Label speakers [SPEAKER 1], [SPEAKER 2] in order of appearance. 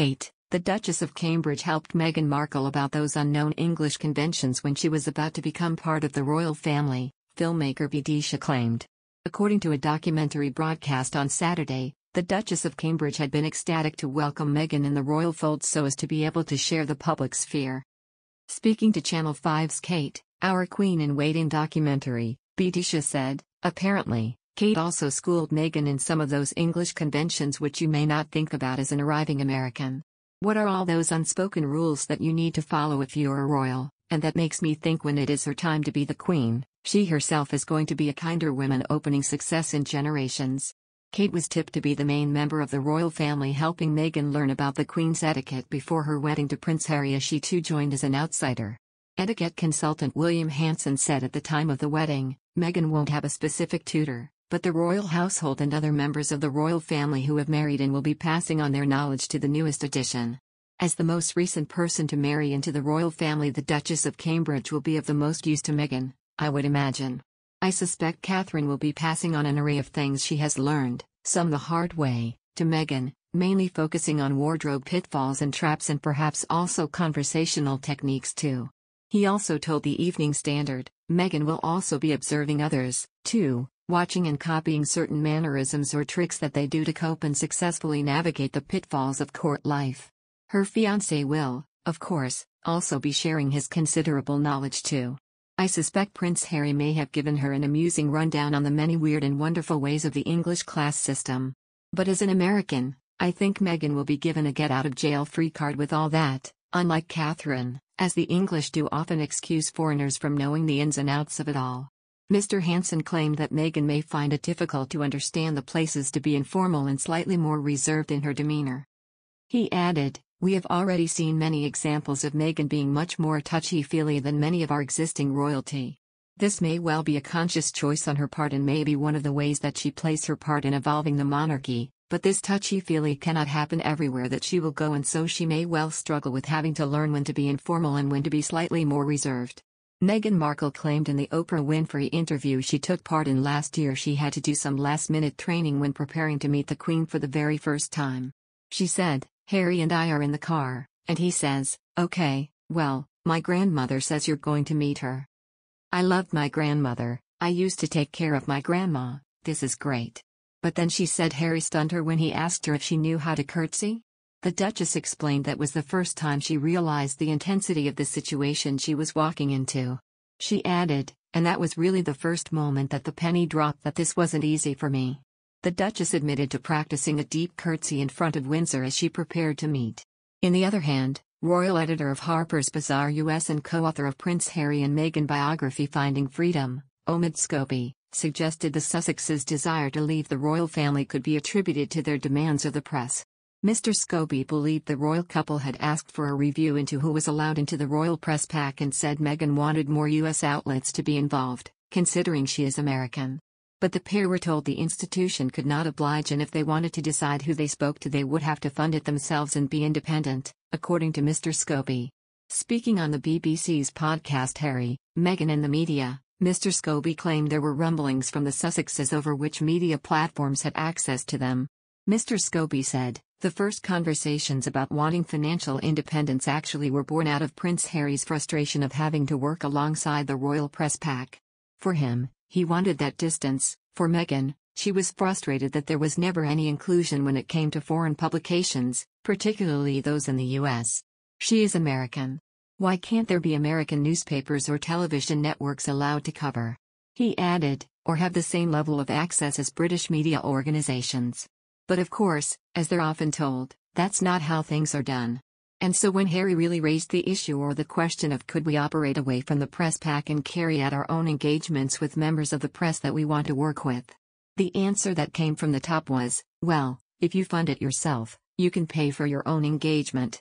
[SPEAKER 1] Kate, the Duchess of Cambridge, helped Meghan Markle about those unknown English conventions when she was about to become part of the royal family, filmmaker Vidisha claimed. According to a documentary broadcast on Saturday, the Duchess of Cambridge had been ecstatic to welcome Meghan in the royal fold so as to be able to share the public sphere. Speaking to Channel 5's Kate, Our Queen-in-Waiting documentary, Vidisha said, apparently, Kate also schooled Meghan in some of those English conventions which you may not think about as an arriving American. What are all those unspoken rules that you need to follow if you're a royal, and that makes me think when it is her time to be the queen, she herself is going to be a kinder woman opening success in generations. Kate was tipped to be the main member of the royal family helping Meghan learn about the Queen's etiquette before her wedding to Prince Harry, as she too joined as an outsider. Etiquette consultant William Hanson said at the time of the wedding, Meghan won't have a specific tutor, but the royal household and other members of the royal family who have married and will be passing on their knowledge to the newest addition. As the most recent person to marry into the royal family, the Duchess of Cambridge will be of the most use to Meghan, I would imagine. I suspect Catherine will be passing on an array of things she has learned, some the hard way, to Meghan, mainly focusing on wardrobe pitfalls and traps and perhaps also conversational techniques too. He also told the Evening Standard, Meghan will also be observing others, too, watching and copying certain mannerisms or tricks that they do to cope and successfully navigate the pitfalls of court life. Her fiancé will, of course, also be sharing his considerable knowledge too. I suspect Prince Harry may have given her an amusing rundown on the many weird and wonderful ways of the English class system. But as an American, I think Meghan will be given a get-out-of-jail-free card with all that, unlike Catherine, as the English do often excuse foreigners from knowing the ins and outs of it all. Mr. Hanson claimed that Meghan may find it difficult to understand the places to be informal and slightly more reserved in her demeanor. He added, we have already seen many examples of Meghan being much more touchy-feely than many of our existing royalty. This may well be a conscious choice on her part and may be one of the ways that she plays her part in evolving the monarchy, but this touchy-feely cannot happen everywhere that she will go, and so she may well struggle with having to learn when to be informal and when to be slightly more reserved. Meghan Markle claimed in the Oprah Winfrey interview she took part in last year she had to do some last-minute training when preparing to meet the Queen for the very first time. She said, Harry and I are in the car, and he says, okay, well, my grandmother says you're going to meet her. I loved my grandmother, I used to take care of my grandma, this is great. But then she said Harry stunned her when he asked her if she knew how to curtsy. The Duchess explained that was the first time she realized the intensity of the situation she was walking into. She added, and that was really the first moment that the penny dropped that this wasn't easy for me. The Duchess admitted to practicing a deep curtsy in front of Windsor as she prepared to meet. In the other hand, royal editor of Harper's Bazaar US and co-author of Prince Harry and Meghan biography Finding Freedom, Omid Scobie, suggested the Sussexes' desire to leave the royal family could be attributed to their demands of the press. Mr. Scobie believed the royal couple had asked for a review into who was allowed into the royal press pack and said Meghan wanted more U.S. outlets to be involved, considering she is American. But the pair were told the institution could not oblige, and if they wanted to decide who they spoke to they would have to fund it themselves and be independent, according to Mr. Scobie. Speaking on the BBC's podcast Harry, Meghan and the Media, Mr. Scobie claimed there were rumblings from the Sussexes over which media platforms had access to them. Mr. Scobie said, the first conversations about wanting financial independence actually were born out of Prince Harry's frustration of having to work alongside the royal press pack. For him, he wanted that distance. For Meghan, she was frustrated that there was never any inclusion when it came to foreign publications, particularly those in the US. She is American. Why can't there be American newspapers or television networks allowed to cover? He added, or have the same level of access as British media organizations. But of course, as they're often told, that's not how things are done. And so when Harry really raised the issue or the question of could we operate away from the press pack and carry out our own engagements with members of the press that we want to work with, the answer that came from the top was, well, if you fund it yourself, you can pay for your own engagement,